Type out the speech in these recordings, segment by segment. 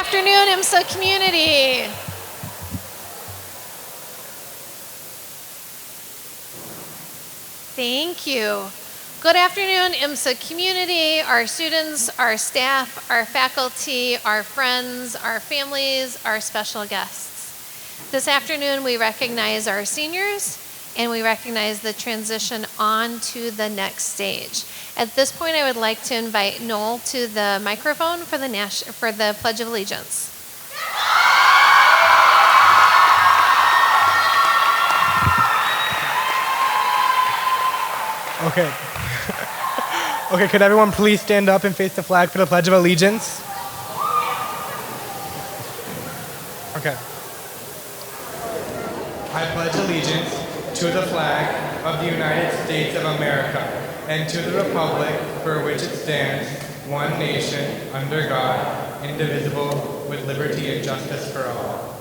afternoon, IMSA community. Thank you. Good afternoon, IMSA community, our students, our staff, our faculty, our friends, our families, our special guests. This afternoon, we recognize our seniors and we recognize the transition on to the next stage. At this point, I would like to invite Noel to the microphone for the Pledge of Allegiance. Okay. Okay, could everyone please stand up and face the flag for the Pledge of Allegiance? Okay. I pledge allegiance to the flag of the United States of America and to the republic for which it stands, one nation, under God, indivisible, with liberty and justice for all.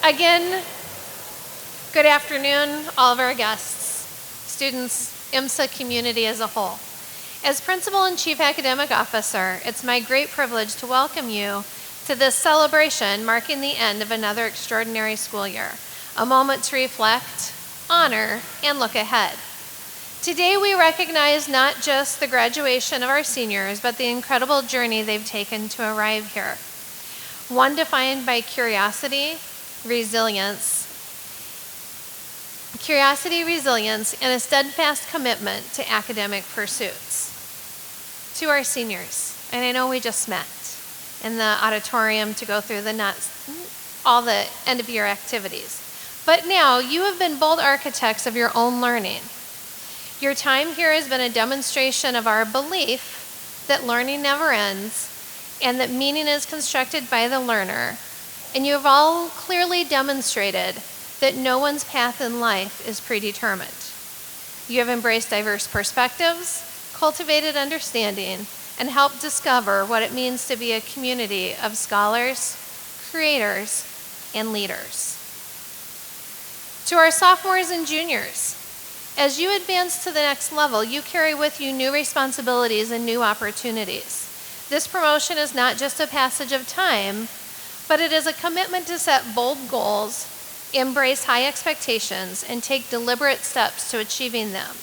Again, good afternoon, all of our guests, students, IMSA community as a whole. As Principal and Chief Academic Officer, it's my great privilege to welcome you to this celebration marking the end of another extraordinary school year, a moment to reflect, honor, and look ahead. Today we recognize not just the graduation of our seniors, but the incredible journey they've taken to arrive here. One defined by curiosity, resilience, and a steadfast commitment to academic pursuits. To our seniors, and I know we just met in the auditorium to go through all the end of year activities, but now you have been bold architects of your own learning. Your time here has been a demonstration of our belief that learning never ends and that meaning is constructed by the learner. And you have all clearly demonstrated that no one's path in life is predetermined. You have embraced diverse perspectives, cultivated understanding, and helped discover what it means to be a community of scholars, creators, and leaders. To our sophomores and juniors, as you advance to the next level, you carry with you new responsibilities and new opportunities. This promotion is not just a passage of time, but it is a commitment to set bold goals, embrace high expectations, and take deliberate steps to achieving them.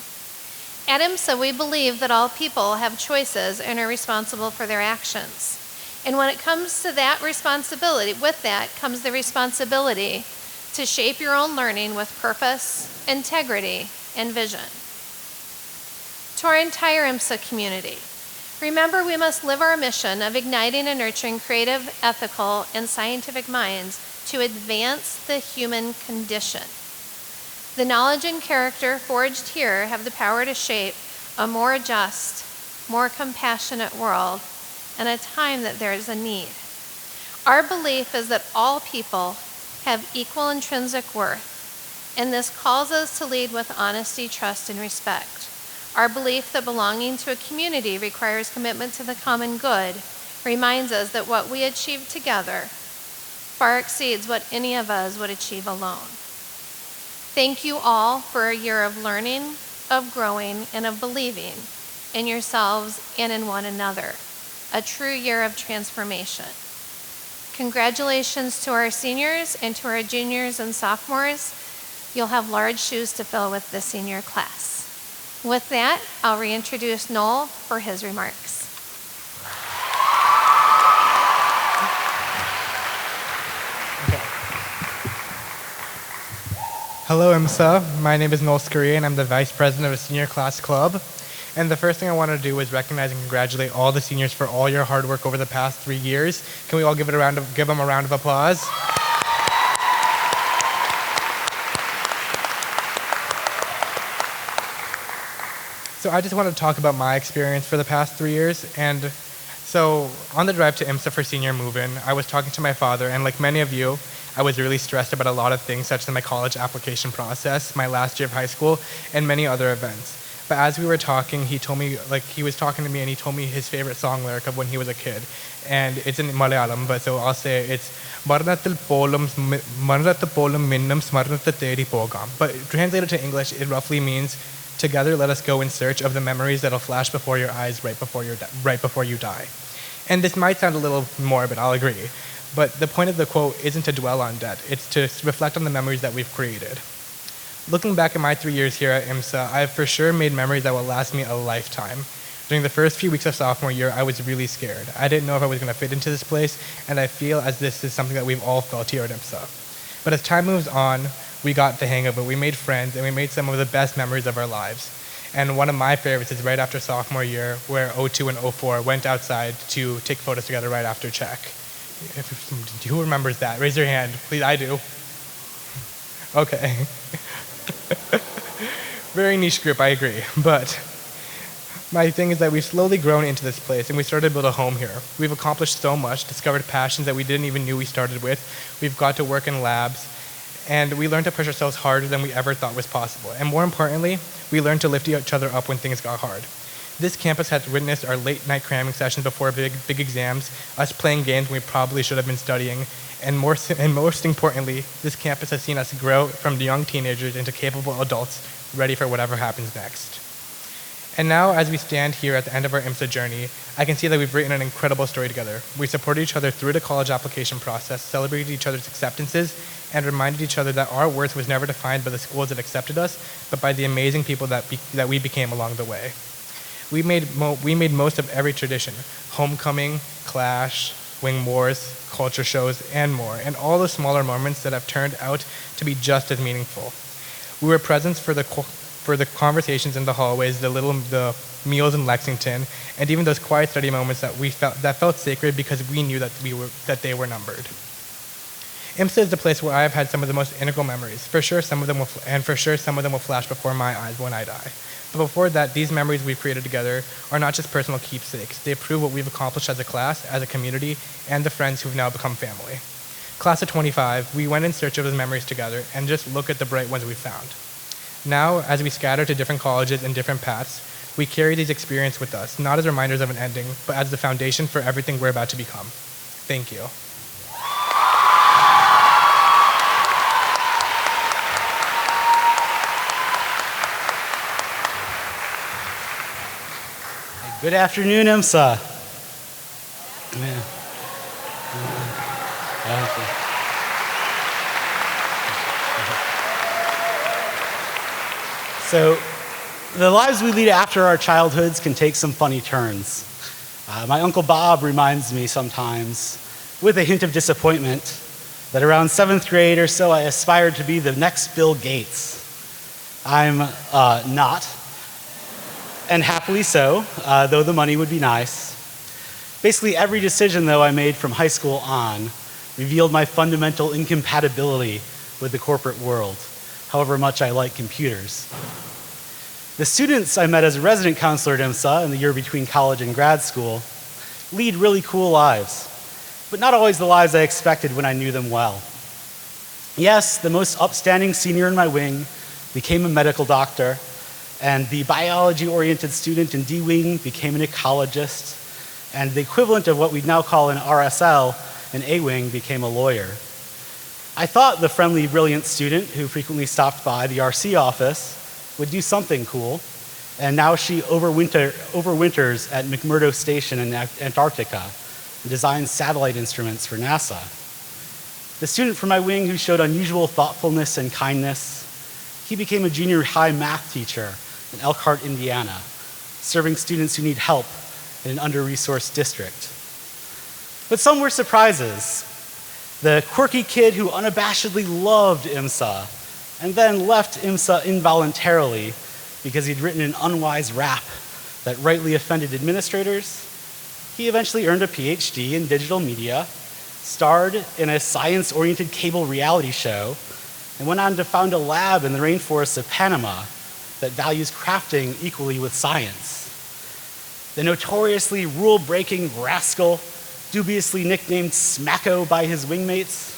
At IMSA, we believe that all people have choices and are responsible for their actions. And when it comes to that responsibility, with that comes the responsibility to shape your own learning with purpose, integrity, and vision. To our entire IMSA community, remember, we must live our mission of igniting and nurturing creative, ethical, and scientific minds to advance the human condition. The knowledge and character forged here have the power to shape a more just, more compassionate world in a time that there is a need. Our belief is that all people have equal intrinsic worth, and this calls us to lead with honesty, trust, and respect. Our belief that belonging to a community requires commitment to the common good reminds us that what we achieve together far exceeds what any of us would achieve alone. Thank you all for a year of learning, of growing, and of believing in yourselves and in one another, a true year of transformation. Congratulations to our seniors and to our juniors and sophomores. You'll have large shoes to fill with the senior class. With that, I'll reintroduce Noel for his remarks. Hello, IMSA. My name is Noel Scaria, and I'm the Vice President of the Senior Class Club. And the first thing I want to do is recognize and congratulate all the seniors for all your hard work over the past 3 years. Can we all give them a round of applause? So I just want to talk about my experience for the past 3 years. And so on the drive to IMSA for Senior Move-In, I was talking to my father, and like many of you, I was really stressed about a lot of things, such as my college application process, my last year of high school, and many other events. But as we were talking, he told me, like, he was talking to me and he told me his favorite song lyric of when he was a kid. And it's in Malayalam, but so I'll say it's Maranathil Polam Minnam Smaranathil Thedi Pogam. But translated to English, it roughly means, together let us go in search of the memories that'll flash before your eyes right before you die. And this might sound a little morbid, I'll agree. But the point of the quote isn't to dwell on death, it's to reflect on the memories that we've created. Looking back at my 3 years here at IMSA, I have for sure made memories that will last me a lifetime. During the first few weeks of sophomore year, I was really scared. I didn't know if I was going to fit into this place, and I feel as this is something that we've all felt here at IMSA. But as time moves on, we got the hang of it. We made friends, and we made some of the best memories of our lives. And one of my favorites is right after sophomore year, where O2 and O4 went outside to take photos together right after check. Who remembers that? Raise your hand, please. I do. Okay. Very niche group, I agree. But my thing is that we've slowly grown into this place and we started to build a home here. We've accomplished so much, discovered passions that we didn't even knew we started with. We've got to work in labs, and we learned to push ourselves harder than we ever thought was possible. And more importantly, we learned to lift each other up when things got hard. This campus has witnessed our late night cramming sessions before big exams, us playing games when we probably should have been studying, and most importantly, this campus has seen us grow from young teenagers into capable adults ready for whatever happens next. And now, as we stand here at the end of our IMSA journey, I can see that we've written an incredible story together. We supported each other through the college application process, celebrated each other's acceptances, and reminded each other that our worth was never defined by the schools that accepted us, but by the amazing people that we became along the way. We made most of every tradition: homecoming, clash, wing wars, culture shows, and more, and all the smaller moments that have turned out to be just as meaningful. We were present for the conversations in the hallways, the meals in Lexington, and even those quiet study moments that felt sacred because we knew that they were numbered. IMSA is the place where I have had some of the most integral memories. For sure, some of them will flash before my eyes when I die. But before that, these memories we've created together are not just personal keepsakes. They prove what we've accomplished as a class, as a community, and the friends who've now become family. Class of 25, we went in search of those memories together, and just look at the bright ones we found. Now, as we scatter to different colleges and different paths, we carry these experiences with us, not as reminders of an ending, but as the foundation for everything we're about to become. Thank you. Good afternoon, IMSA. Yeah. Okay. So, the lives we lead after our childhoods can take some funny turns. My Uncle Bob reminds me sometimes, with a hint of disappointment, that around 7th grade or so I aspired to be the next Bill Gates. I'm not. And happily so, though the money would be nice. Basically, every decision, though, I made from high school on revealed my fundamental incompatibility with the corporate world, however much I like computers. The students I met as a resident counselor at IMSA in the year between college and grad school lead really cool lives, but not always the lives I expected when I knew them well. Yes, the most upstanding senior in my wing became a medical doctor, and the biology-oriented student in D-Wing became an ecologist, and the equivalent of what we now call an RSL in A-Wing became a lawyer. I thought the friendly, brilliant student who frequently stopped by the RC office would do something cool, and now she overwinters at McMurdo Station in Antarctica and designs satellite instruments for NASA. The student from my wing who showed unusual thoughtfulness and kindness, he became a junior high math teacher in Elkhart, Indiana, serving students who need help in an under-resourced district. But some were surprises. The quirky kid who unabashedly loved IMSA and then left IMSA involuntarily because he'd written an unwise rap that rightly offended administrators, he eventually earned a PhD in digital media, starred in a science-oriented cable reality show, and went on to found a lab in the rainforests of Panama that values crafting equally with science. The notoriously rule-breaking rascal, dubiously nicknamed Smacko by his wingmates,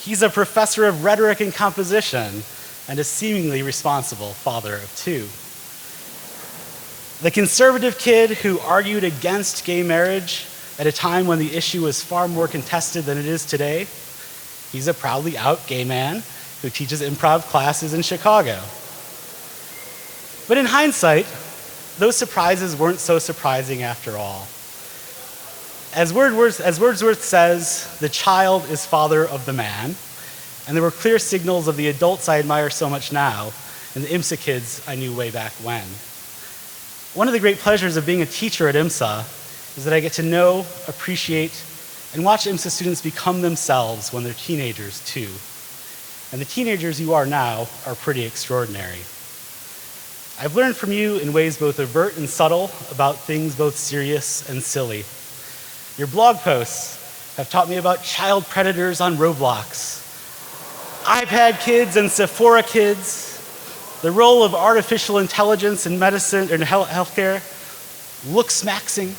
he's a professor of rhetoric and composition and a seemingly responsible father of two. The conservative kid who argued against gay marriage at a time when the issue was far more contested than it is today, he's a proudly out gay man who teaches improv classes in Chicago. But in hindsight, those surprises weren't so surprising after all. As Wordsworth says, the child is father of the man, and there were clear signals of the adults I admire so much now and the IMSA kids I knew way back when. One of the great pleasures of being a teacher at IMSA is that I get to know, appreciate, and watch IMSA students become themselves when they're teenagers too. And the teenagers you are now are pretty extraordinary. I've learned from you in ways both overt and subtle about things both serious and silly. Your blog posts have taught me about child predators on Roblox, iPad kids and Sephora kids, the role of artificial intelligence in medicine and healthcare, looks-maxing,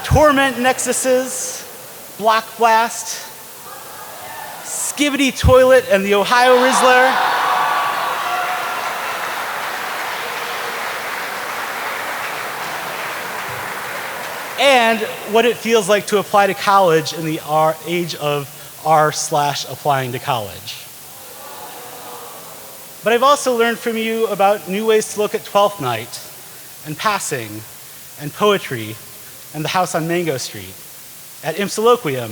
torment nexuses, block blast, Skibbity Toilet and the Ohio Rizzler, and what it feels like to apply to college in the age of r/applying to college. But I've also learned from you about new ways to look at Twelfth Night, and passing, and poetry, and the house on Mango Street. At IMSAloquium,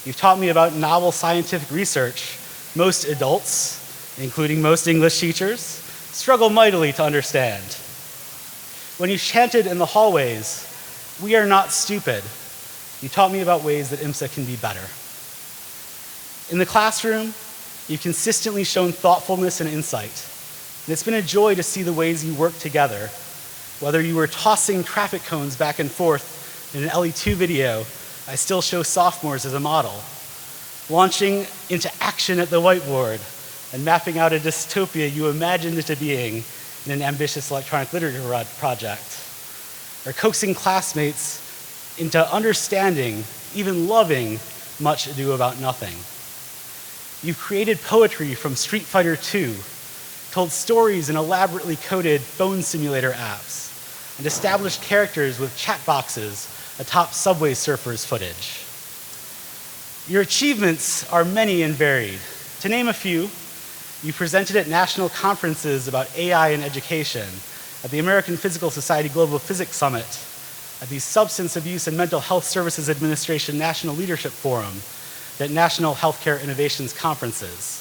you've taught me about novel scientific research most adults, including most English teachers, struggle mightily to understand. When you chanted in the hallways, "We are not stupid," you taught me about ways that IMSA can be better. In the classroom, you've consistently shown thoughtfulness and insight, and it's been a joy to see the ways you work together. Whether you were tossing traffic cones back and forth in an LE2 video, I still show sophomores as a model, launching into action at the whiteboard and mapping out a dystopia you imagined it to being in an ambitious electronic literature project, or coaxing classmates into understanding, even loving, Much Ado About Nothing. You've created poetry from Street Fighter II, told stories in elaborately coded phone simulator apps, and established characters with chat boxes atop Subway Surfers footage. Your achievements are many and varied. To name a few, you presented at national conferences about AI in education, at the American Physical Society Global Physics Summit, at the Substance Abuse and Mental Health Services Administration National Leadership Forum, at National Healthcare Innovations Conferences.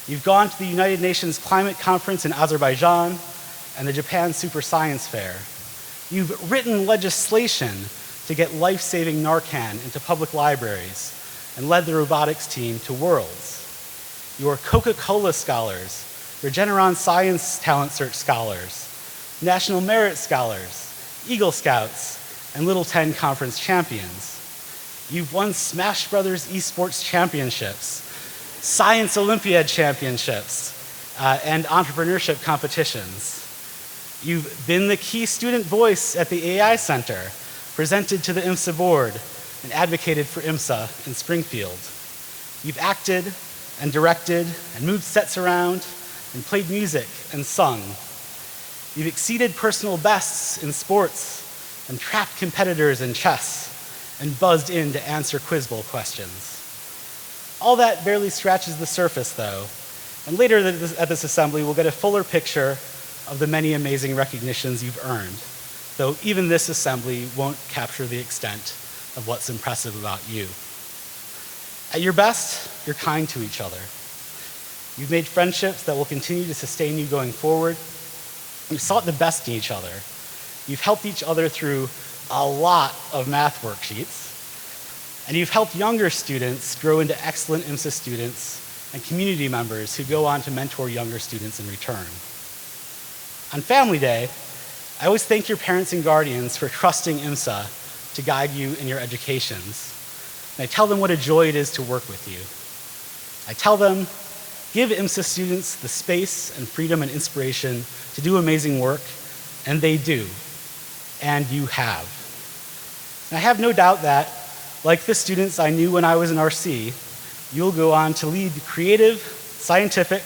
You've gone to the United Nations Climate Conference in Azerbaijan and the Japan Super Science Fair. You've written legislation to get life-saving Narcan into public libraries and led the robotics team to Worlds. You're Coca-Cola scholars, Regeneron Science Talent Search scholars, National Merit Scholars, Eagle Scouts, and Little 10 Conference champions. You've won Smash Brothers esports championships, Science Olympiad championships, and entrepreneurship competitions. You've been the key student voice at the AI Center, presented to the IMSA board, and advocated for IMSA in Springfield. You've acted and directed and moved sets around and played music and sung. You've exceeded personal bests in sports and trapped competitors in chess and buzzed in to answer Quiz Bowl questions. All that barely scratches the surface, though, and later at this assembly, we'll get a fuller picture of the many amazing recognitions you've earned, though even this assembly won't capture the extent of what's impressive about you. At your best, you're kind to each other. You've made friendships that will continue to sustain you going forward. You've sought the best in each other. You've helped each other through a lot of math worksheets, and you've helped younger students grow into excellent IMSA students and community members who go on to mentor younger students in return. On Family Day, I always thank your parents and guardians for trusting IMSA to guide you in your educations. And I tell them what a joy it is to work with you. I tell them, give IMSA students the space and freedom and inspiration to do amazing work, and they do, and you have. And I have no doubt that, like the students I knew when I was in RC, you'll go on to lead creative, scientific,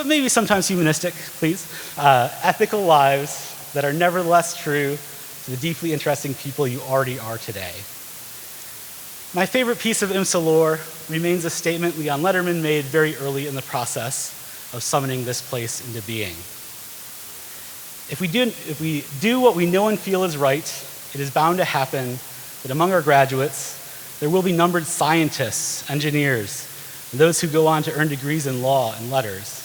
but maybe sometimes humanistic, please, ethical lives that are nevertheless true to the deeply interesting people you already are today. My favorite piece of IMSA lore remains a statement Leon Letterman made very early in the process of summoning this place into being. If we do what we know and feel is right, it is bound to happen that among our graduates, there will be numbered scientists, engineers, and those who go on to earn degrees in law and letters.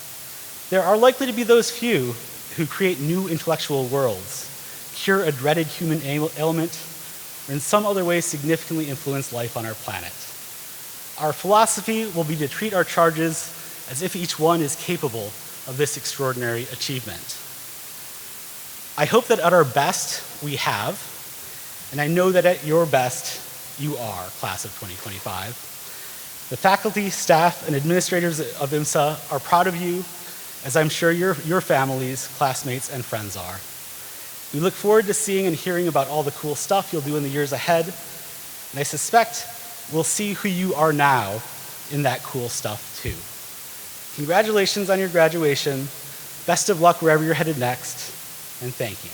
There are likely to be those few who create new intellectual worlds, cure a dreaded human ailment, or in some other way significantly influence life on our planet. Our philosophy will be to treat our charges as if each one is capable of this extraordinary achievement. I hope that at our best we have, and I know that at your best you are, class of 2025. The faculty, staff, and administrators of IMSA are proud of you, as I'm sure your families, classmates, and friends are. We look forward to seeing and hearing about all the cool stuff you'll do in the years ahead, and I suspect we'll see who you are now in that cool stuff too. Congratulations on your graduation, best of luck wherever you're headed next, and thank you.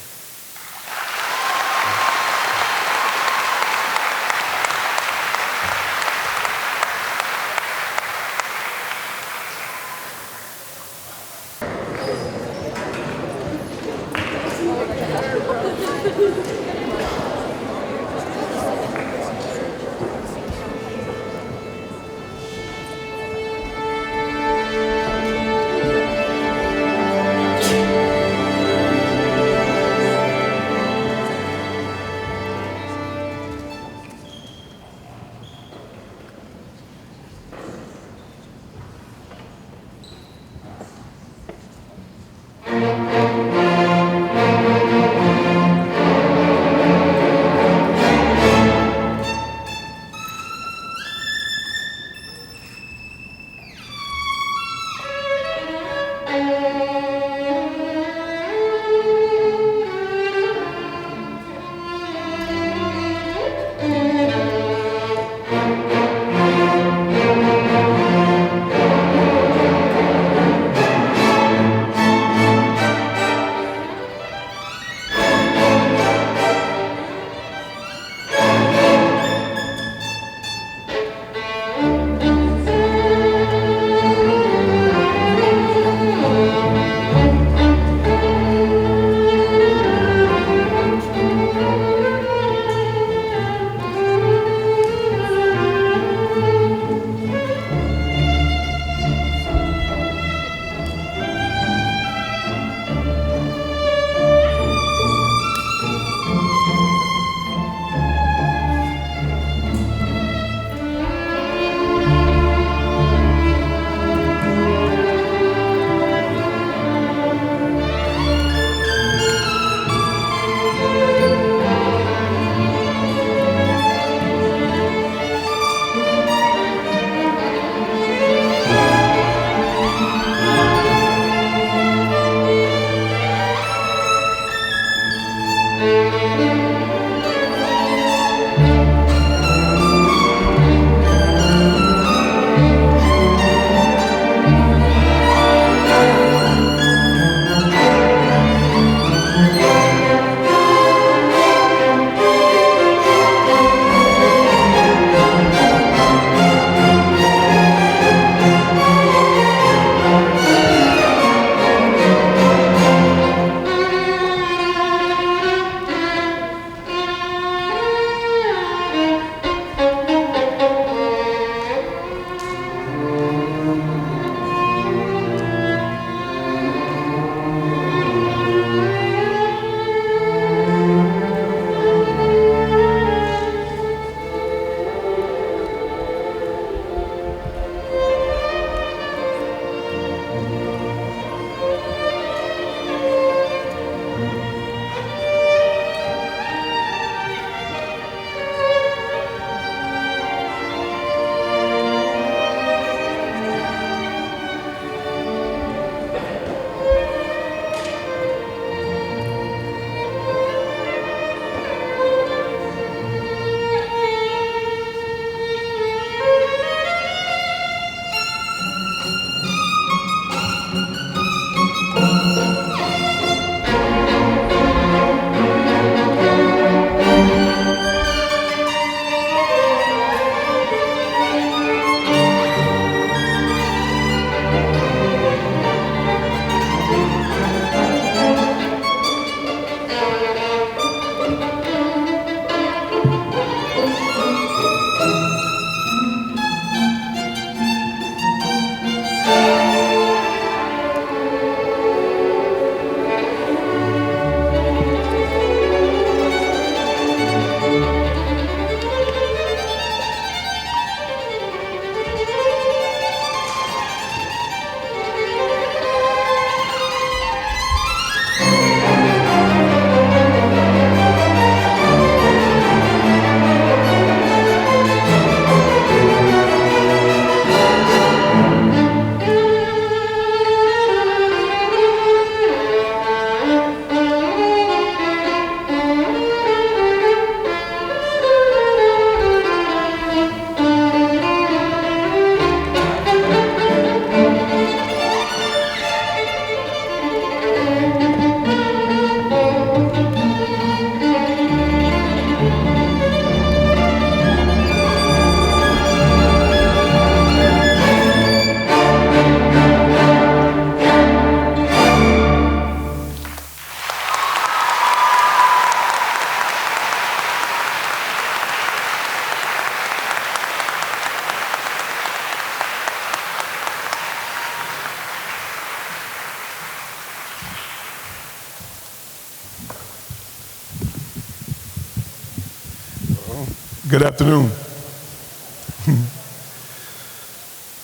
Good afternoon.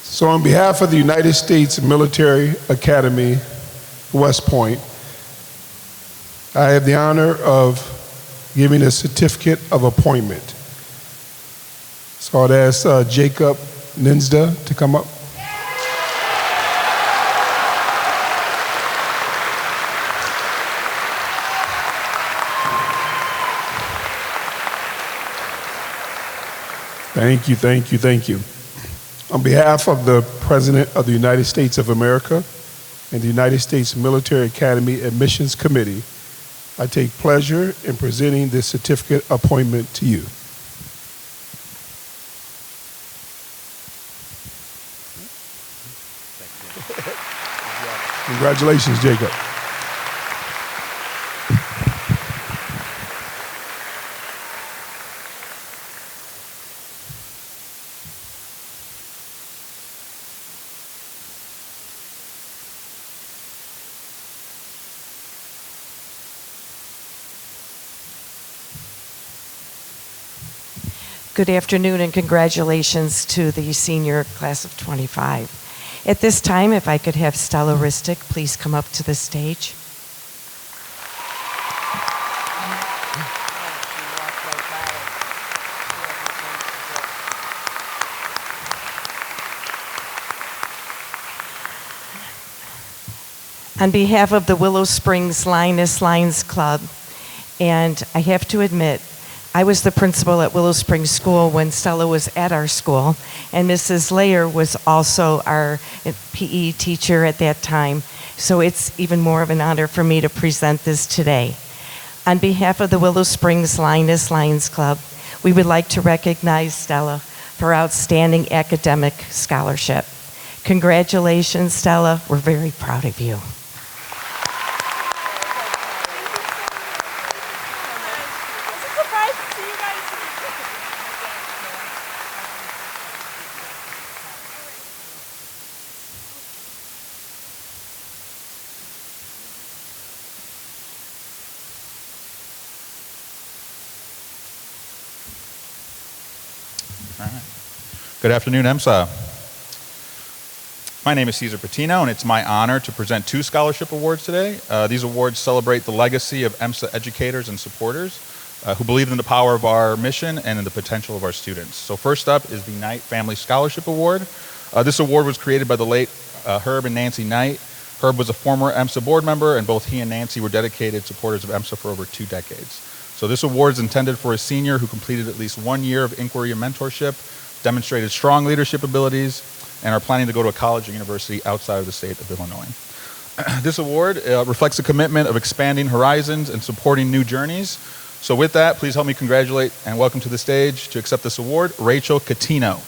So on behalf of the United States Military Academy, West Point, I have the honor of giving a certificate of appointment. So I'd ask Jacob Ninsda to come up. Thank you, thank you, thank you. On behalf of the President of the United States of America and the United States Military Academy Admissions Committee, I take pleasure in presenting this certificate appointment to you. Congratulations, Jacob. Good afternoon and congratulations to the senior class of 25. At this time, if I could have Stella Ristic please come up to the stage. On behalf of the Willow Springs Lioness Lions Club, and I have to admit, I was the principal at Willow Springs School when Stella was at our school, and Mrs. Layer was also our PE teacher at that time, so it's even more of an honor for me to present this today. On behalf of the Willow Springs Lioness Lions Club, we would like to recognize Stella for outstanding academic scholarship. Congratulations, Stella. We're very proud of you. Good afternoon, EMSA. My name is Cesar Patino, and it's my honor to present 2 scholarship awards today. These awards celebrate the legacy of EMSA educators and supporters who believe in the power of our mission and in the potential of our students. So first up is the Knight Family Scholarship Award. This award was created by the late Herb and Nancy Knight. Herb was a former EMSA board member, and both he and Nancy were dedicated supporters of EMSA for over 2 decades. So this award is intended for a senior who completed at least 1 year of inquiry and mentorship, demonstrated strong leadership abilities, and are planning to go to a college or university outside of the state of Illinois. This award reflects a commitment of expanding horizons and supporting new journeys. So with that, please help me congratulate and welcome to the stage to accept this award, Rachel Catino.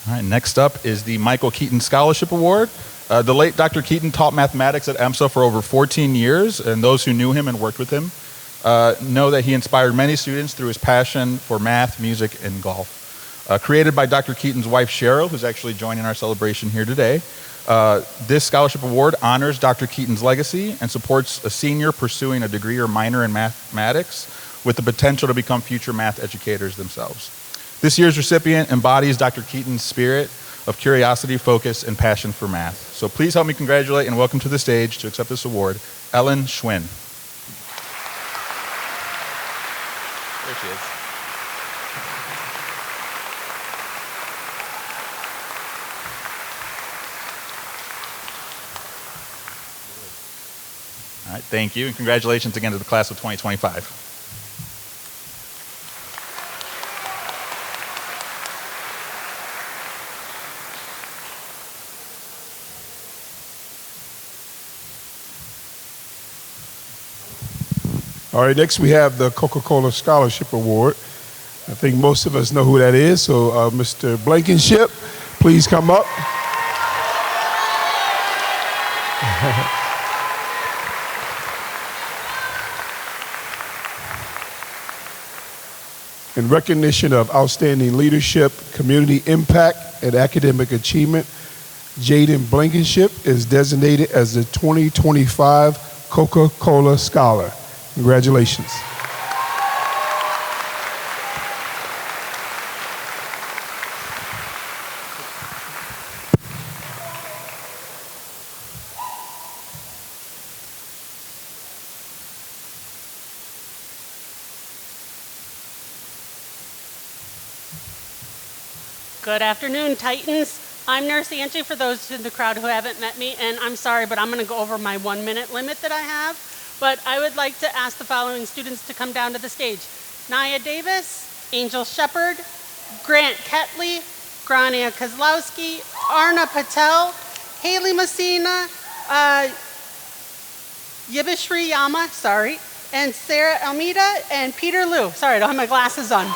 All right, next up is the Michael Keaton Scholarship Award. The late Dr. Keaton taught mathematics at EMSA for over 14 years, and those who knew him and worked with him know that he inspired many students through his passion for math, music, and golf. Created by Dr. Keaton's wife, Cheryl, who's actually joining our celebration here today, this scholarship award honors Dr. Keaton's legacy and supports a senior pursuing a degree or minor in mathematics with the potential to become future math educators themselves. This year's recipient embodies Dr. Keaton's spirit of curiosity, focus, and passion for math. So please help me congratulate and welcome to the stage to accept this award, Ellen Schwinn. There she is. All right, thank you, and congratulations again to the class of 2025. All right, next we have the Coca-Cola Scholarship Award. I think most of us know who that is, so Mr. Blankenship, please come up. In recognition of outstanding leadership, community impact, and academic achievement, Jaden Blankenship is designated as the 2025 Coca-Cola Scholar. Congratulations. Good afternoon, Titans. I'm Nurse Angie, for those in the crowd who haven't met me, and I'm sorry, but I'm going to go over my 1 minute limit that I have. But I would like to ask the following students to come down to the stage. Naya Davis, Angel Shepard, Grant Ketley, Grania Kozlowski, Arna Patel, Haley Messina, Yibishri Yama, sorry, and Sarah Almeida, and Peter Liu. Sorry, I don't have my glasses on.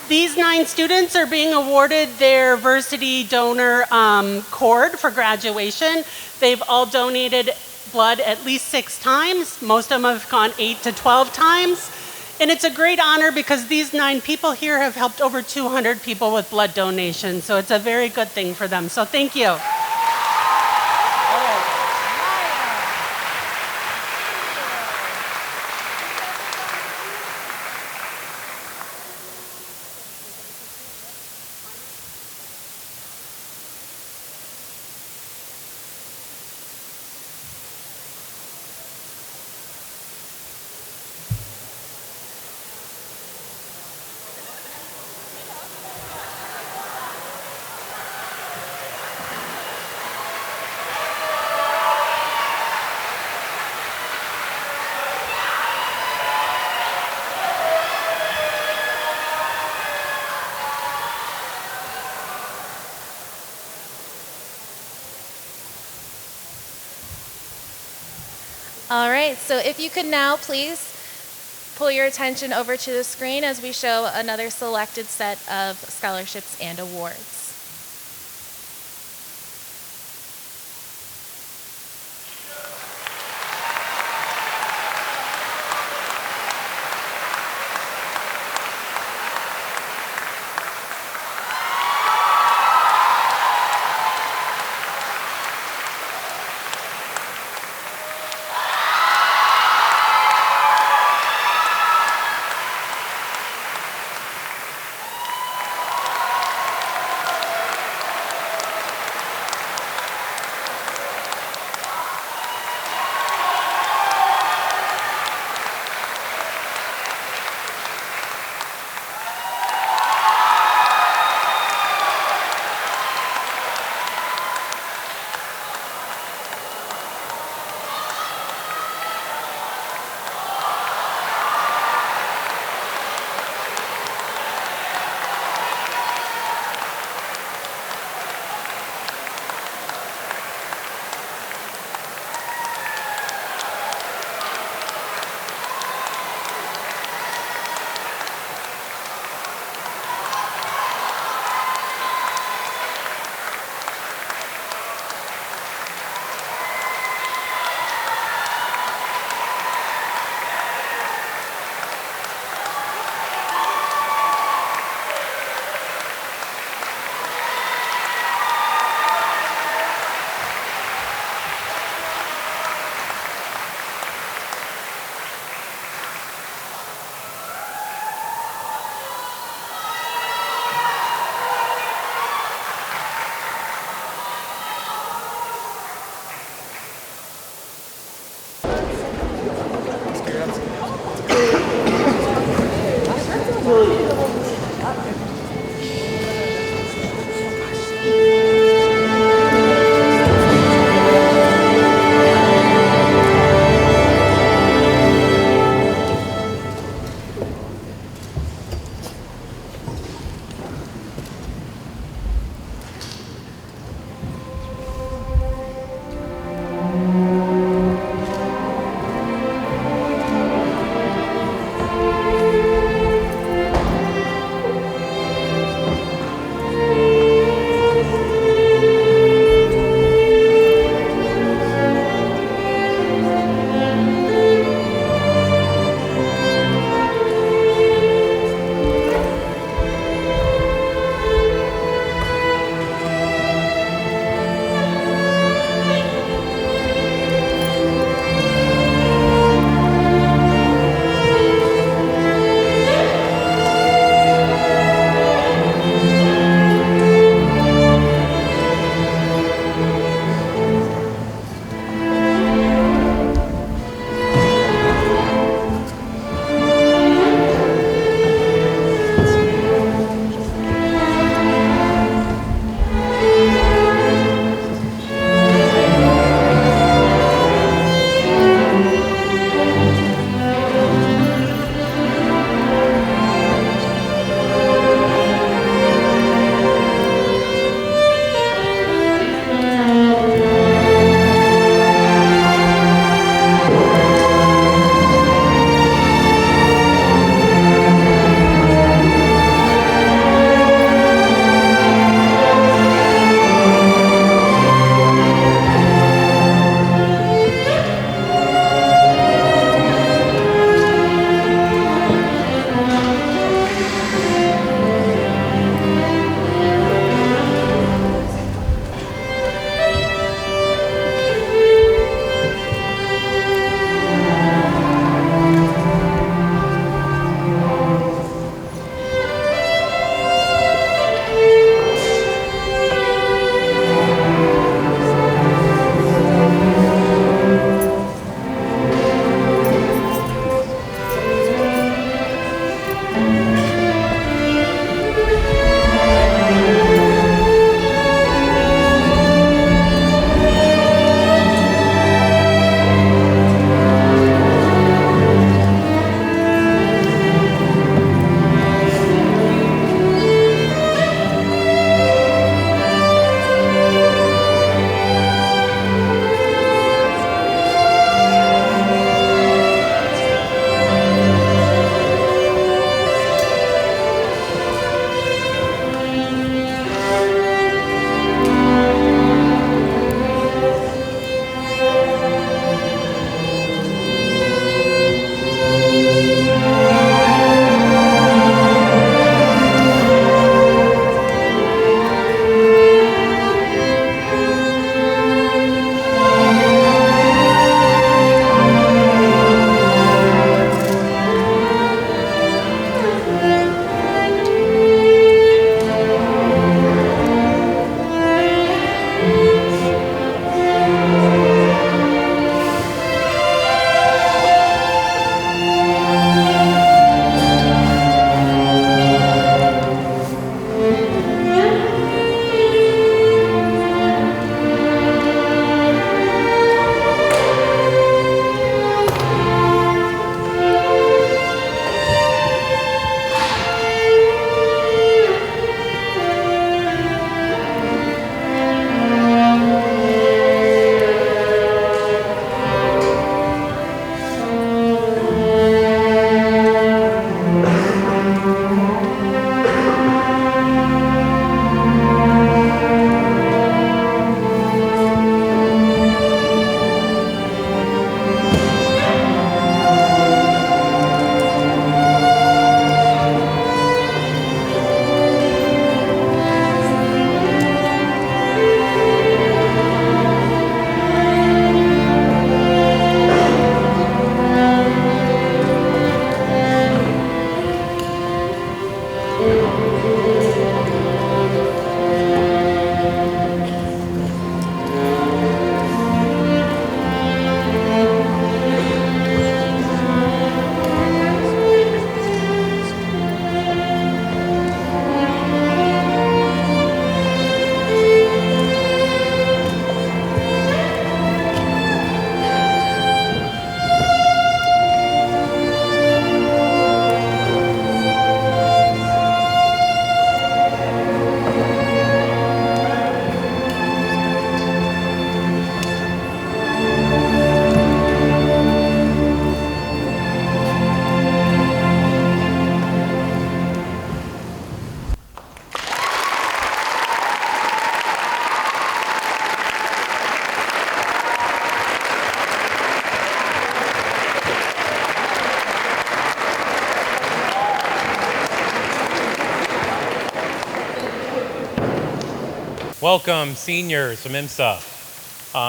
These 9 students are being awarded their Versity Donor Cord for graduation. They've all donated blood at least 6 times. Most of them have gone 8 to 12 times. And it's a great honor because these 9 people here have helped over 200 people with blood donations. So it's a very good thing for them. So thank you. All right, so if you could now please pull your attention over to the screen as we show another selected set of scholarships and awards. Welcome, seniors from IMSA.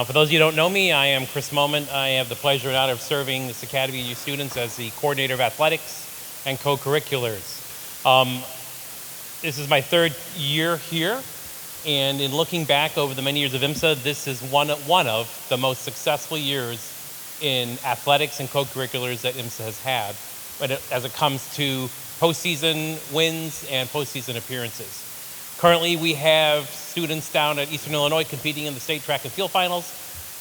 For those of you who don't know me, I am Chris Moment. I have the pleasure and honor of serving this Academy of Youth Students as the coordinator of athletics and co-curriculars. This is my third year here, and in looking back over the many years of IMSA, this is one of the most successful years in athletics and co-curriculars that IMSA has had, as it comes to postseason wins and postseason appearances. Currently, we have students down at Eastern Illinois competing in the state track and field finals.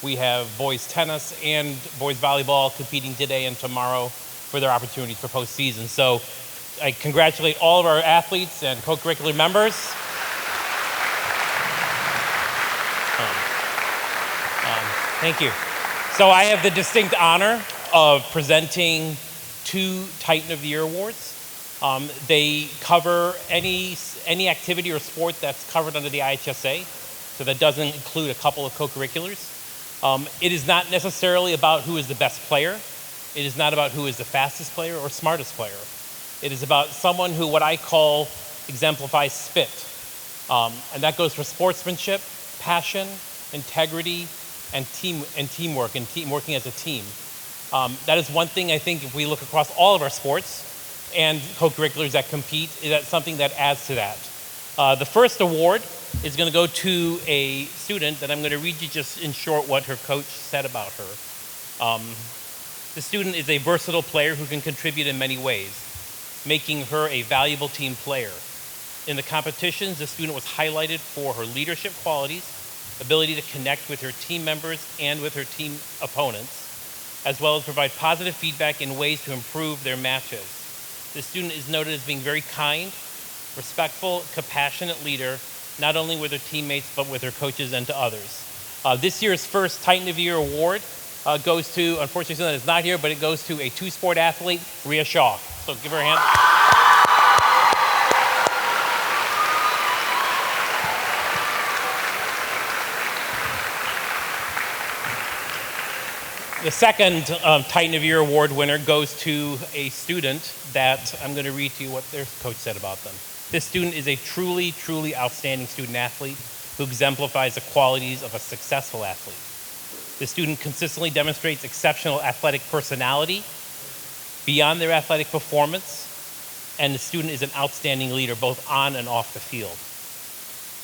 We have boys tennis and boys volleyball competing today and tomorrow for their opportunities for postseason. So I congratulate all of our athletes and co-curricular members. Thank you. So I have the distinct honor of presenting 2 Titan of the Year awards. They cover any activity or sport that's covered under the IHSA, so that doesn't include a couple of co-curriculars. It is not necessarily about who is the best player. It is not about who is the fastest player or smartest player. It is about someone who, what I call, exemplifies spit. And that goes for sportsmanship, passion, integrity, and teamwork, and working as a team. That is one thing I think if we look across all of our sports and co-curriculars that compete, that's something that adds to that. The first award is going to go to a student that I'm going to read you just in short what her coach said about her. The student is a versatile player who can contribute in many ways. making her a valuable team player. In the competitions, the student was highlighted for her leadership qualities, ability to connect with her team members and with her team opponents, as well as provide positive feedback in ways to improve their matches. The student is noted as being very kind, respectful, compassionate leader, not only with her teammates, but with her coaches and to others. This year's first Titan of the Year award goes to, unfortunately, someone is not here, but it goes to a two-sport athlete, Rhea Shaw. So give her a hand. The second Titan of the Year award winner goes to a student that I'm going to read to you what their coach said about them. This student is a truly, truly outstanding student athlete who exemplifies the qualities of a successful athlete. The student consistently demonstrates exceptional athletic personality beyond their athletic performance, and the student is an outstanding leader both on and off the field.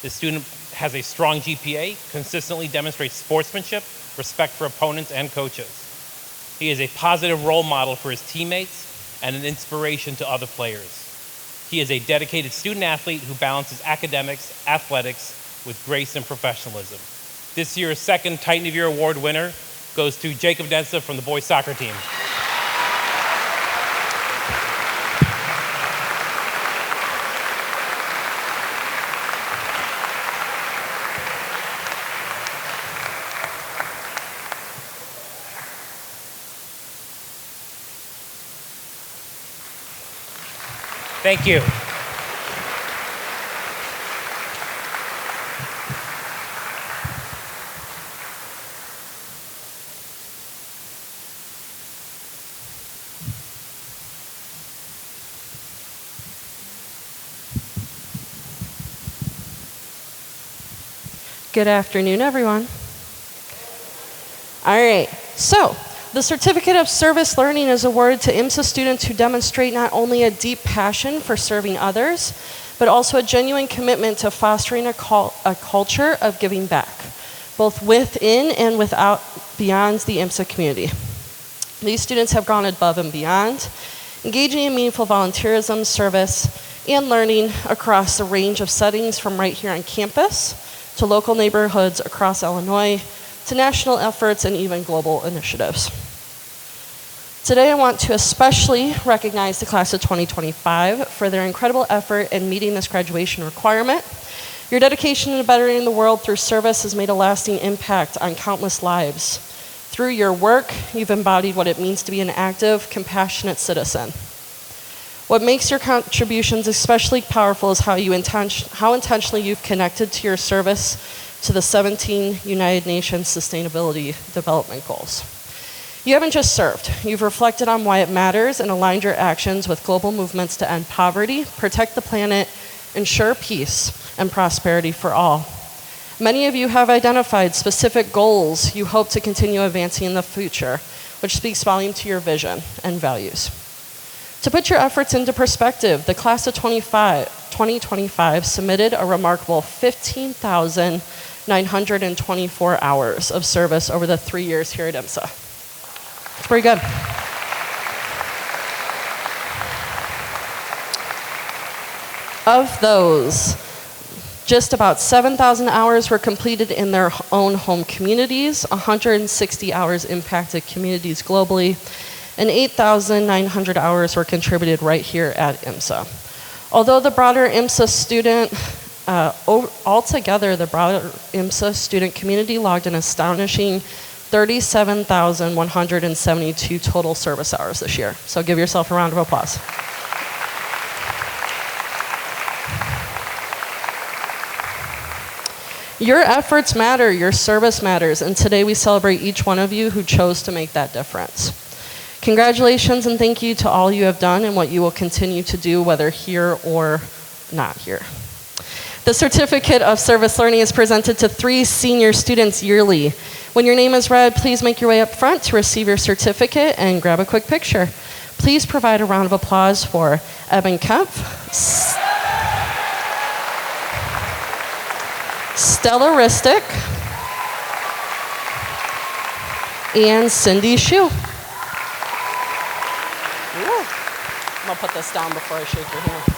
The student has a strong GPA, consistently demonstrates sportsmanship, respect for opponents and coaches. He is a positive role model for his teammates and an inspiration to other players. He is a dedicated student athlete who balances academics, athletics with grace and professionalism. This year's second Titan of the Year award winner goes to Jacob Densa from the boys soccer team. Thank you. Good afternoon, everyone. All right, so the Certificate of Service Learning is awarded to IMSA students who demonstrate not only a deep passion for serving others, but also a genuine commitment to fostering a culture of giving back, both within and beyond the IMSA community. These students have gone above and beyond, engaging in meaningful volunteerism, service, and learning across a range of settings from right here on campus to local neighborhoods across Illinois, to national efforts and even global initiatives. Today I want to especially recognize the class of 2025 for their incredible effort in meeting this graduation requirement. Your dedication to bettering the world through service has made a lasting impact on countless lives. Through your work, you've embodied what it means to be an active, compassionate citizen. What makes your contributions especially powerful is how intentionally you've connected to your service to the 17 United Nations Sustainability Development Goals. You haven't just served, you've reflected on why it matters and aligned your actions with global movements to end poverty, protect the planet, ensure peace and prosperity for all. Many of you have identified specific goals you hope to continue advancing in the future, which speaks volume to your vision and values. To put your efforts into perspective, the class of 2025 submitted a remarkable 15,924 hours of service over the 3 years here at IMSA. It's pretty good. Of those, just about 7,000 hours were completed in their own home communities, 160 hours impacted communities globally, and 8,900 hours were contributed right here at IMSA. Although the broader IMSA student, altogether the broader IMSA student community logged an astonishing 37,172 total service hours this year. So give yourself a round of applause. Your efforts matter, your service matters, and today we celebrate each one of you who chose to make that difference. Congratulations and thank you to all you have done and what you will continue to do, whether here or not here. The Certificate of Service Learning is presented to 3 senior students yearly. When your name is read, please make your way up front to receive your certificate and grab a quick picture. Please provide a round of applause for Evan Kempf, Stella Ristic, and Cindy Shu. I'll put this down before I shake your hand.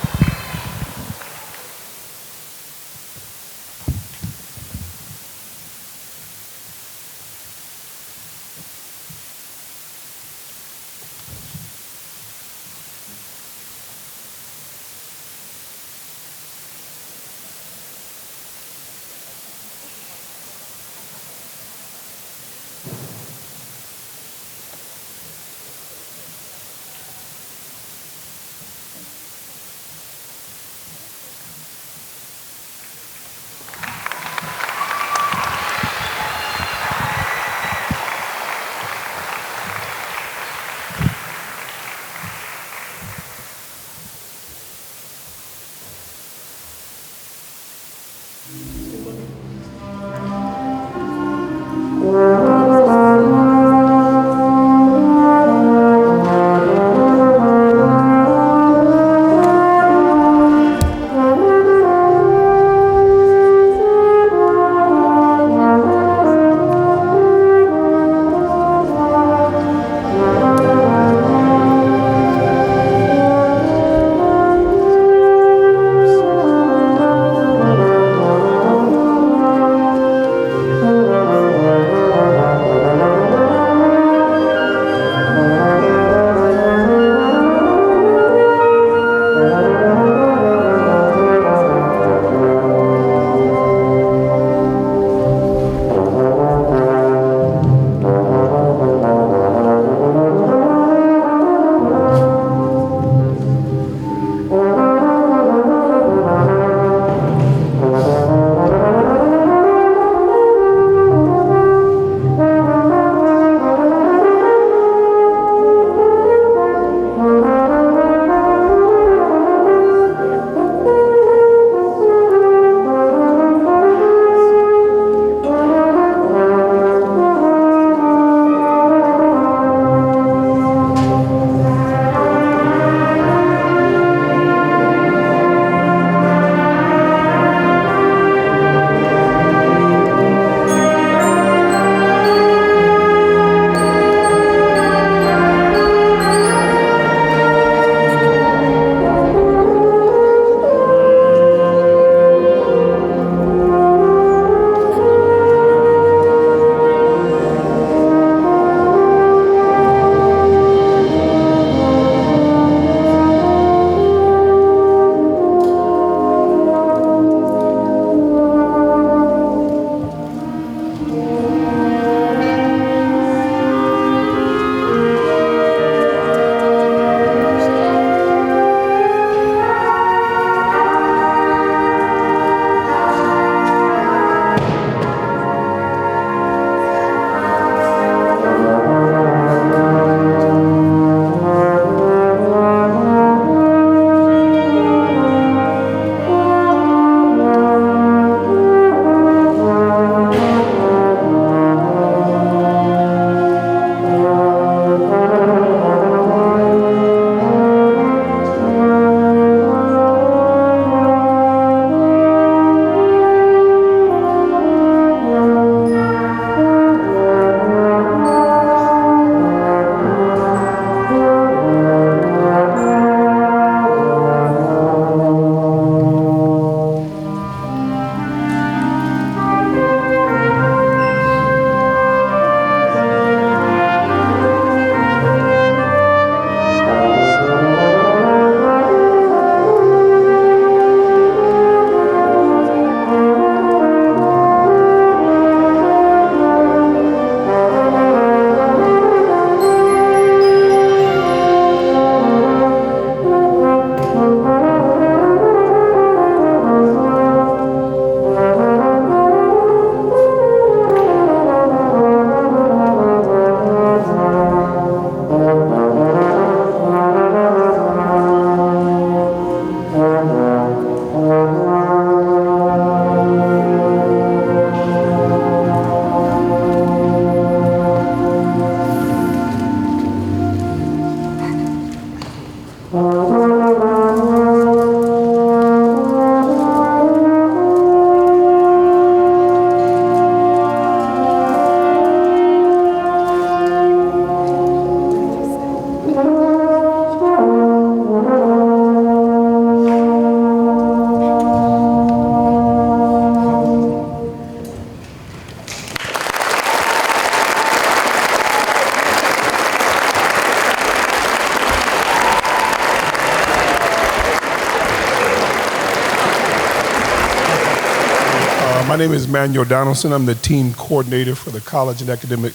My name is Manuel Donaldson. I'm the team coordinator for the College and Academic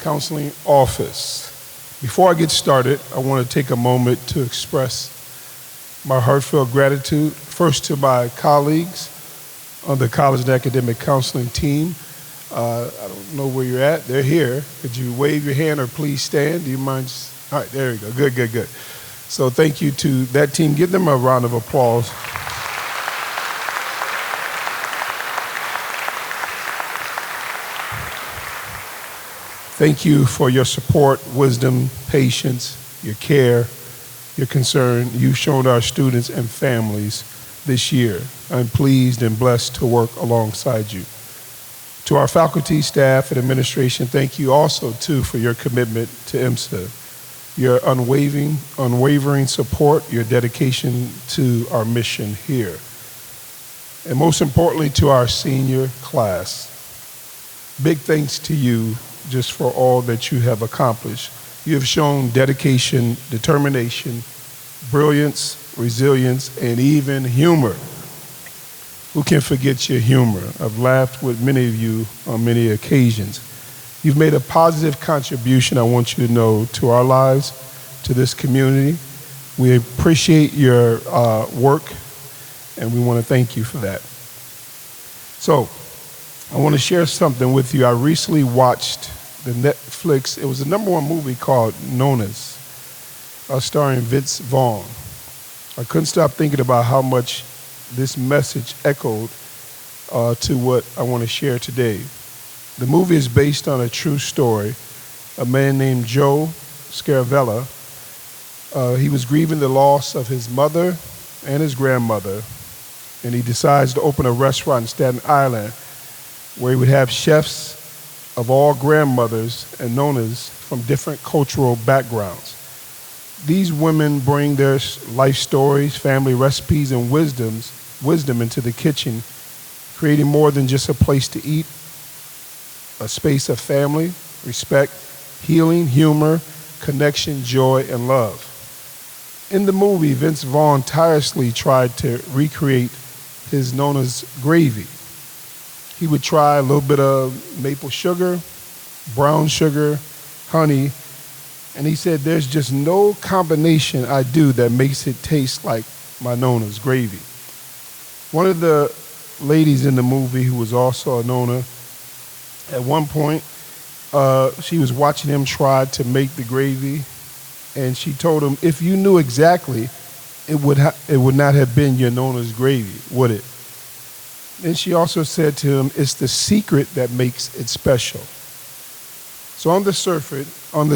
Counseling Office. Before I get started, I want to take a moment to express my heartfelt gratitude, first to my colleagues on the College and Academic Counseling team. I don't know where you're at. They're here. Could you wave your hand or please stand? Do you mind? All right, there you go. Good, good, good. So thank you to that team. Give them a round of applause. Thank you for your support, wisdom, patience, your care, your concern you've shown our students and families this year. I'm pleased and blessed to work alongside you. To our faculty, staff, and administration, thank you also, too, for your commitment to IMSA, your unwavering support, your dedication to our mission here. And most importantly, to our senior class, big thanks to you just for all that you have accomplished. You have shown dedication, determination, brilliance, resilience, and even humor. Who can forget your humor? I've laughed with many of you on many occasions. You've made a positive contribution, I want you to know, to our lives, to this community. We appreciate your work, and we want to thank you for that. So, I want to share something with you. I recently watched the Netflix, it was the #1 movie called Nonas, starring Vince Vaughn. I couldn't stop thinking about how much this message echoed to what I want to share today. The movie is based on a true story. A man named Joe Scaravella, he was grieving the loss of his mother and his grandmother, and he decides to open a restaurant in Staten Island where he would have chefs of all grandmothers and nonas from different cultural backgrounds. These women bring their life stories, family recipes, and wisdom into the kitchen, creating more than just a place to eat, a space of family, respect, healing, humor, connection, joy, and love. In the movie, Vince Vaughn tirelessly tried to recreate his Nona's gravy. He would try a little bit of maple sugar, brown sugar, honey, and he said, there's just no combination I do that makes it taste like my Nona's gravy. One of the ladies in the movie who was also a Nona, at one point, she was watching him try to make the gravy, and she told him, if you knew exactly, it would not have been your Nona's gravy, would it? Then she also said to him, it's the secret that makes it special. So on the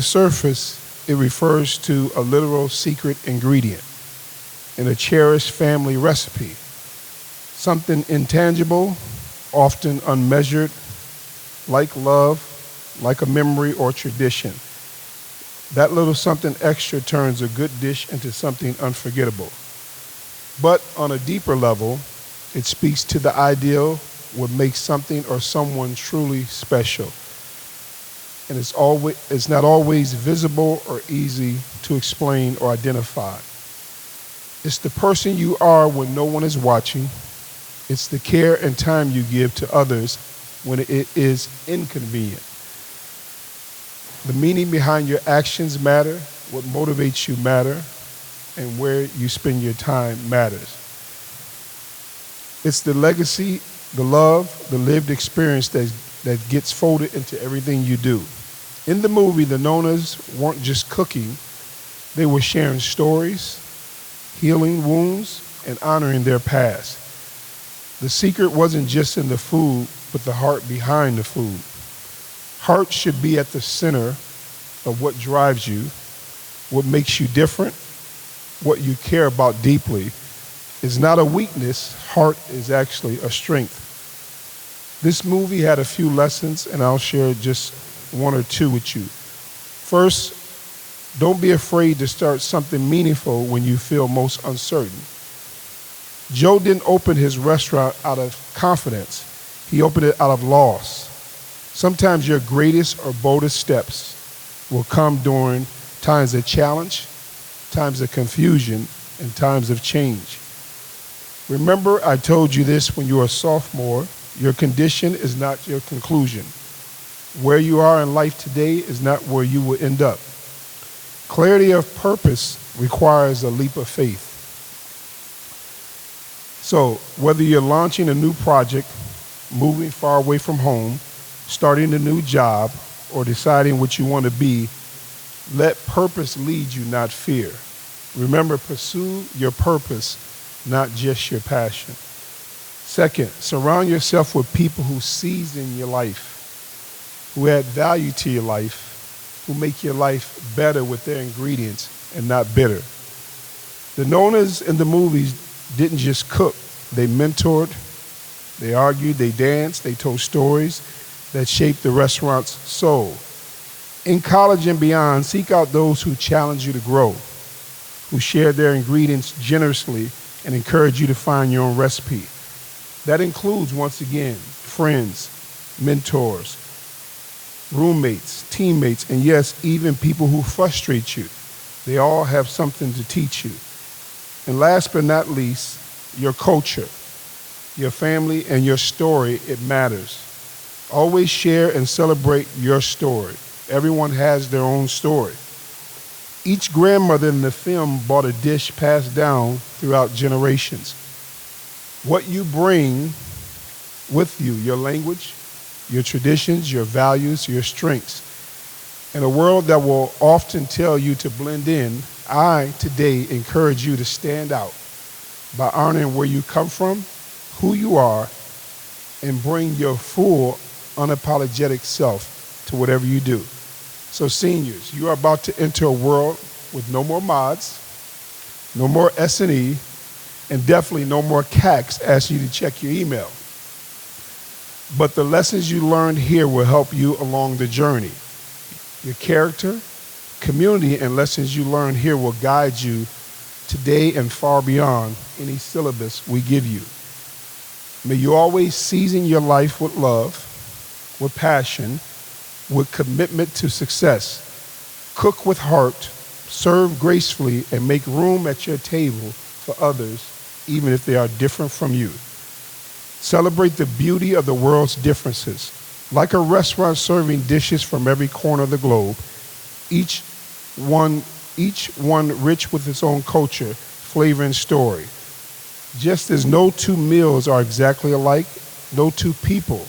surface, it refers to a literal secret ingredient in a cherished family recipe, something intangible, often unmeasured, like love, like a memory or tradition. That little something extra turns a good dish into something unforgettable. But on a deeper level, it speaks to the ideal, what makes something or someone truly special. And it's not always visible or easy to explain or identify. It's the person you are when no one is watching. It's the care and time you give to others when it is inconvenient. The meaning behind your actions matter, what motivates you matter, and where you spend your time matters. It's the legacy, the love, the lived experience that gets folded into everything you do. In the movie, the Nonas weren't just cooking, they were sharing stories, healing wounds, and honoring their past. The secret wasn't just in the food, but the heart behind the food. Heart should be at the center of what drives you, what makes you different, what you care about deeply. Is not a weakness, heart is actually a strength. This movie had a few lessons, and I'll share just one or two with you. First, don't be afraid to start something meaningful when you feel most uncertain. Joe didn't open his restaurant out of confidence. He opened it out of loss. Sometimes your greatest or boldest steps will come during times of challenge, times of confusion, and times of change. Remember, I told you this when you were a sophomore Your condition is not your conclusion. Where you are in life today is not where you will end up. Clarity of purpose requires a leap of faith. So, whether you're launching a new project, moving far away from home, starting a new job, or deciding what you want to be, let purpose lead you, not fear. Remember, pursue your purpose, not just your passion. Second, surround yourself with people who season your life, who add value to your life, who make your life better with their ingredients and not bitter. The Nonas in the movies didn't just cook. They mentored, they argued, they danced, they told stories that shaped the restaurant's soul. In college and beyond, seek out those who challenge you to grow, who share their ingredients generously and encourage you to find your own recipe. That includes, once again, friends, mentors, roommates, teammates, and yes, even people who frustrate you. They all have something to teach you. And last but not least, your culture, your family, and your story, it matters. Always share and celebrate your story. Everyone has their own story. Each grandmother in the film bought a dish passed down throughout generations. What you bring with you, your language, your traditions, your values, your strengths. In a world that will often tell you to blend in, I today encourage you to stand out by honoring where you come from, who you are, and bring your full, unapologetic self to whatever you do. So seniors, you are about to enter a world with no more mods, no more S&E, and definitely no more CACs asking you to check your email. But the lessons you learned here will help you along the journey. Your character, community, and lessons you learned here will guide you today and far beyond any syllabus we give you. May you always season your life with love, with passion, with commitment to success. Cook with heart, serve gracefully, and make room at your table for others, even if they are different from you. Celebrate the beauty of the world's differences. Like a restaurant serving dishes from every corner of the globe, each one rich with its own culture, flavor, and story. Just as no two meals are exactly alike, no two people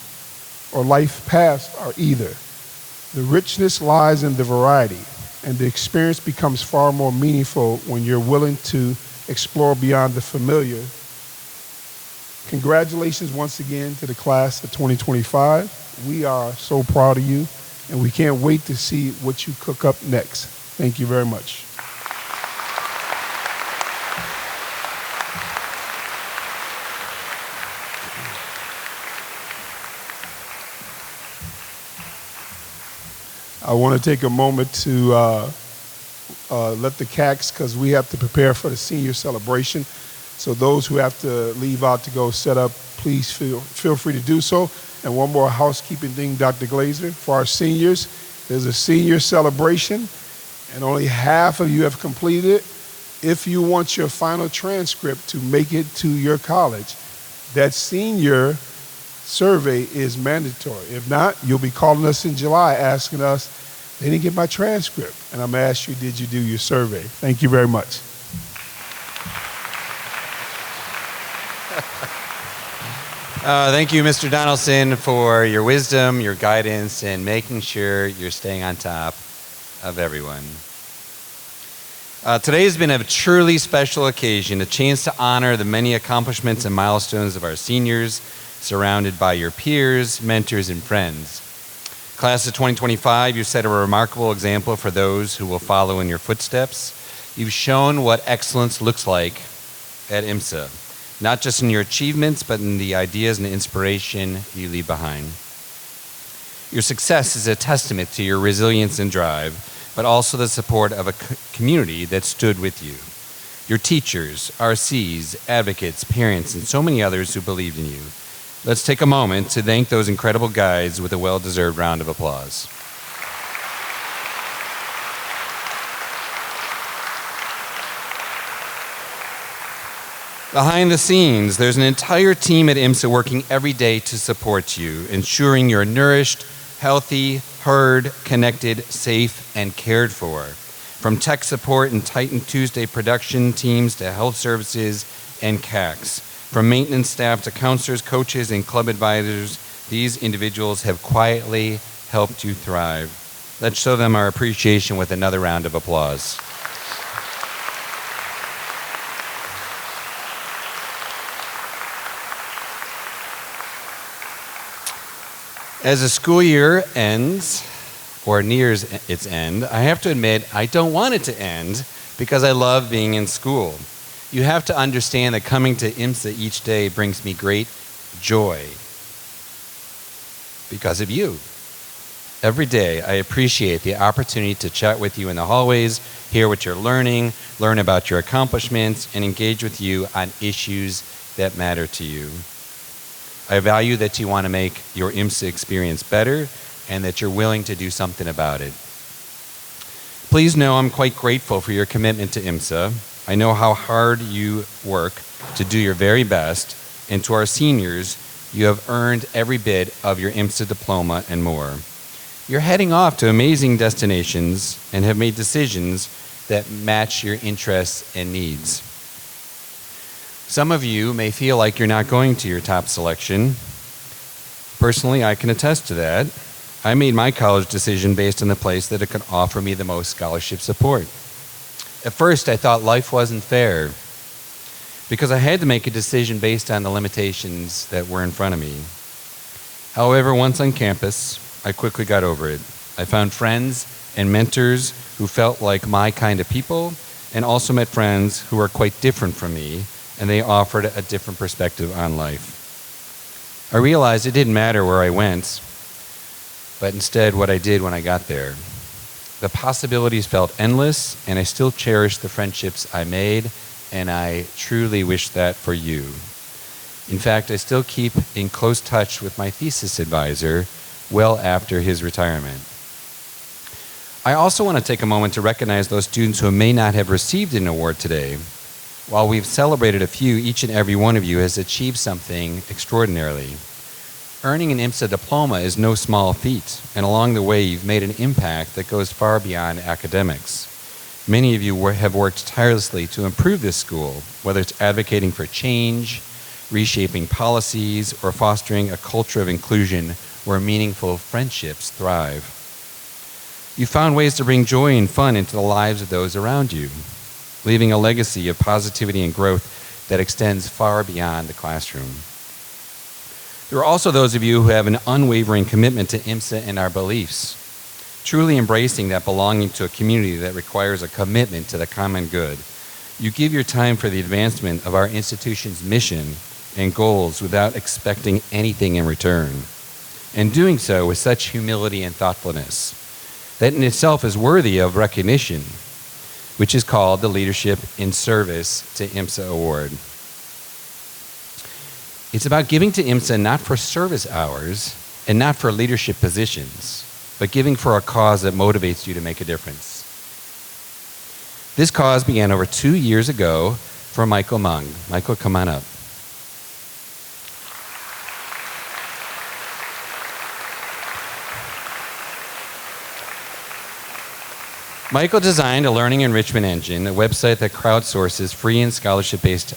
or life paths are either. The richness lies in the variety, and the experience becomes far more meaningful when you're willing to explore beyond the familiar. Congratulations once again to the class of 2025. We are so proud of you, and we can't wait to see what you cook up next. Thank you very much. I want to take a moment to let the CACs, because we have to prepare for the senior celebration. So those who have to leave out to go set up, please feel free to do so. And one more housekeeping thing, Dr. Glazer. For our seniors, there's a senior celebration, and only half of you have completed it. If you want your final transcript to make it to your college, that senior survey is mandatory. If not, you'll be calling us in July asking us, they didn't get my transcript. And I'm asking you, did you do your survey? Thank you very much. Thank you, Mr. Donaldson, for your wisdom, your guidance, and making sure you're staying on top of everyone. Today has been a truly special occasion, a chance to honor the many accomplishments and milestones of our seniors, surrounded by your peers, mentors, and friends. Class of 2025, you've set a remarkable example for those who will follow in your footsteps. You've shown what excellence looks like at IMSA, not just in your achievements, but in the ideas and inspiration you leave behind. Your success is a testament to your resilience and drive, but also the support of a community that stood with you. Your teachers, RCs, advocates, parents, and so many others who believed in you. Let's take a moment to thank those incredible guides with a well-deserved round of applause. Behind the scenes, there's an entire team at IMSA working every day to support you, ensuring you're nourished, healthy, heard, connected, safe, and cared for. From tech support and Titan Tuesday production teams to health services and CACs. From maintenance staff to counselors, coaches, and club advisors, these individuals have quietly helped you thrive. Let's show them our appreciation with another round of applause. As the school year ends, or nears its end, I have to admit I don't want it to end because I love being in school. You have to understand that coming to IMSA each day brings me great joy because of you. Every day I appreciate the opportunity to chat with you in the hallways, hear what you're learning, learn about your accomplishments, and engage with you on issues that matter to you. I value that you want to make your IMSA experience better and that you're willing to do something about it. Please know I'm quite grateful for your commitment to IMSA. I know how hard you work to do your very best, and to our seniors, you have earned every bit of your IMSA diploma and more. You're heading off to amazing destinations and have made decisions that match your interests and needs. Some of you may feel like you're not going to your top selection. Personally, I can attest to that. I made my college decision based on the place that it could offer me the most scholarship support. At first, I thought life wasn't fair because I had to make a decision based on the limitations that were in front of me. However, once on campus, I quickly got over it. I found friends and mentors who felt like my kind of people, and also met friends who were quite different from me, and they offered a different perspective on life. I realized it didn't matter where I went, but instead what I did when I got there. The possibilities felt endless, and I still cherish the friendships I made, and I truly wish that for you. In fact, I still keep in close touch with my thesis advisor well after his retirement. I also want to take a moment to recognize those students who may not have received an award today. While we've celebrated a few, each and every one of you has achieved something extraordinarily. Earning an IMSA diploma is no small feat, and along the way you've made an impact that goes far beyond academics. Many of you have worked tirelessly to improve this school, whether it's advocating for change, reshaping policies, or fostering a culture of inclusion where meaningful friendships thrive. You found ways to bring joy and fun into the lives of those around you, leaving a legacy of positivity and growth that extends far beyond the classroom. There are also those of you who have an unwavering commitment to IMSA and our beliefs, truly embracing that belonging to a community that requires a commitment to the common good. You give your time for the advancement of our institution's mission and goals without expecting anything in return, and doing so with such humility and thoughtfulness that in itself is worthy of recognition, which is called the Leadership in Service to IMSA Award. It's about giving to IMSA not for service hours and not for leadership positions, but giving for a cause that motivates you to make a difference. This cause began over 2 years ago for Michael Mung. Michael, come on up. Michael designed a learning enrichment engine, a website that crowdsources free and scholarship-based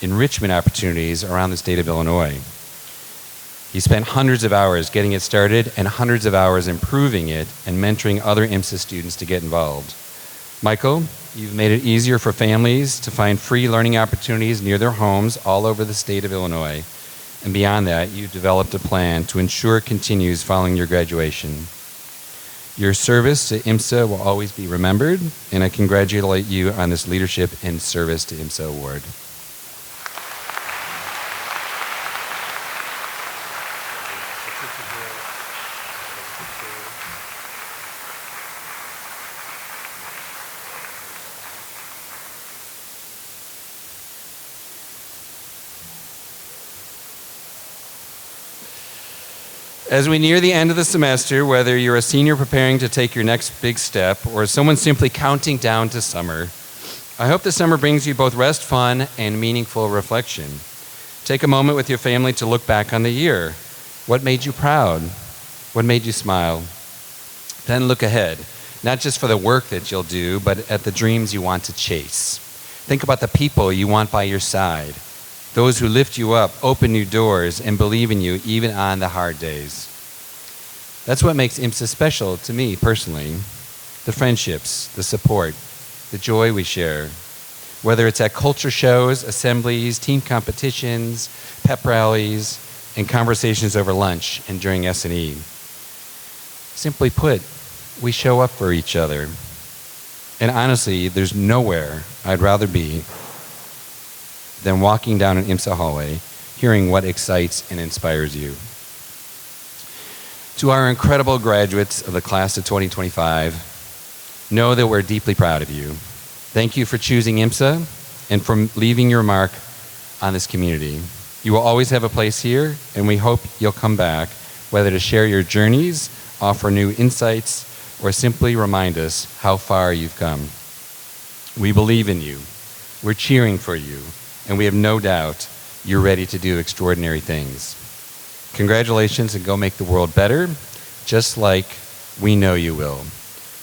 enrichment opportunities around the state of Illinois. He spent hundreds of hours getting it started and hundreds of hours improving it and mentoring other IMSA students to get involved. Michael, you've made it easier for families to find free learning opportunities near their homes all over the state of Illinois. And beyond that, you've developed a plan to ensure it continues following your graduation. Your service to IMSA will always be remembered, and I congratulate you on this Leadership in Service to IMSA Award. As we near the end of the semester, whether you're a senior preparing to take your next big step or someone simply counting down to summer, I hope this summer brings you both rest, fun, and meaningful reflection. Take a moment with your family to look back on the year. What made you proud? What made you smile? Then look ahead, not just for the work that you'll do, but at the dreams you want to chase. Think about the people you want by your side, those who lift you up, open new doors, and believe in you even on the hard days. That's what makes IMSA special to me personally. The friendships, the support, the joy we share. Whether it's at culture shows, assemblies, team competitions, pep rallies, and conversations over lunch and during S&E. Simply put, we show up for each other. And honestly, there's nowhere I'd rather be than walking down an IMSA hallway, hearing what excites and inspires you. To our incredible graduates of the class of 2025, know that we're deeply proud of you. Thank you for choosing IMSA and for leaving your mark on this community. You will always have a place here, and we hope you'll come back, whether to share your journeys, offer new insights, or simply remind us how far you've come. We believe in you, we're cheering for you, and we have no doubt you're ready to do extraordinary things. Congratulations, and go make the world better, just like we know you will.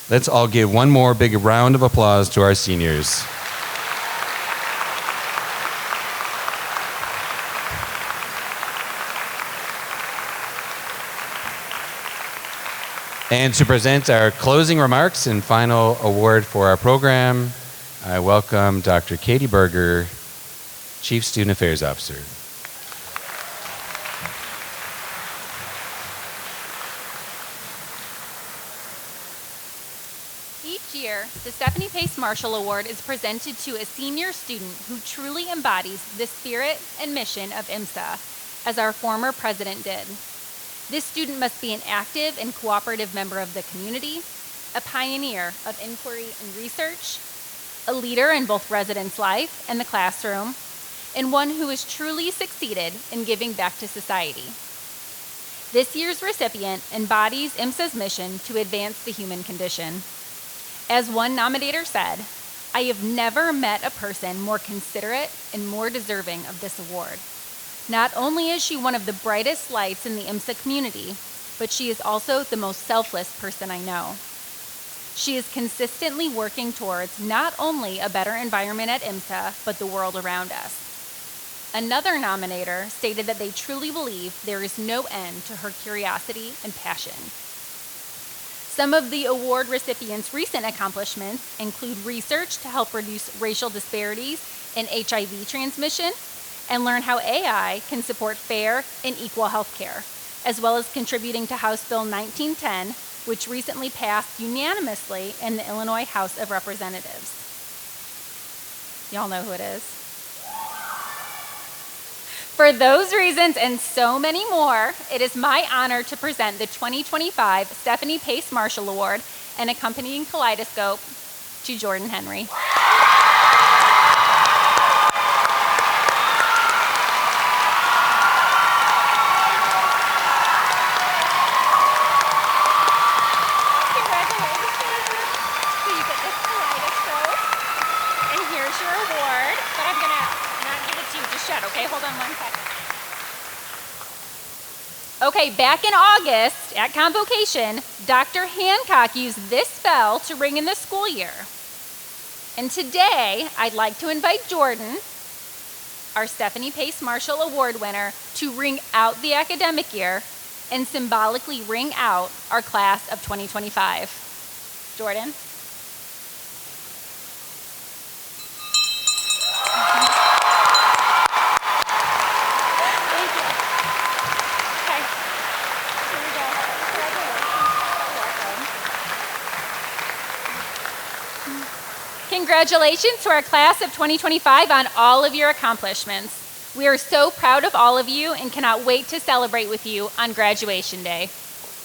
Let's all give one more big round of applause to our seniors. And to present our closing remarks and final award for our program, I welcome Dr. Katie Berger, Chief Student Affairs Officer. Each year, the Stephanie Pace Marshall Award is presented to a senior student who truly embodies the spirit and mission of IMSA, as our former president did. This student must be an active and cooperative member of the community, a pioneer of inquiry and research, a leader in both residence life and the classroom, and one who has truly succeeded in giving back to society. This year's recipient embodies IMSA's mission to advance the human condition. As one nominator said, "I have never met a person more considerate and more deserving of this award. Not only is she one of the brightest lights in the IMSA community, but she is also the most selfless person I know. She is consistently working towards not only a better environment at IMSA, but the world around us." Another nominator stated that they truly believe there is no end to her curiosity and passion. Some of the award recipients' recent accomplishments include research to help reduce racial disparities in HIV transmission and learn how AI can support fair and equal health care, as well as contributing to House Bill 1910, which recently passed unanimously in the Illinois House of Representatives. Y'all know who it is. For those reasons and so many more, it is my honor to present the 2025 Stephanie Pace Marshall Award and accompanying kaleidoscope to Jordan Henry. Okay, hold on 1 second. Okay, back in August at Convocation, Dr. Hancock used this bell to ring in the school year. And today, I'd like to invite Jordan, our Stephanie Pace Marshall Award winner, to ring out the academic year and symbolically ring out our class of 2025. Jordan? Congratulations to our class of 2025 on all of your accomplishments. We are so proud of all of you and cannot wait to celebrate with you on graduation day.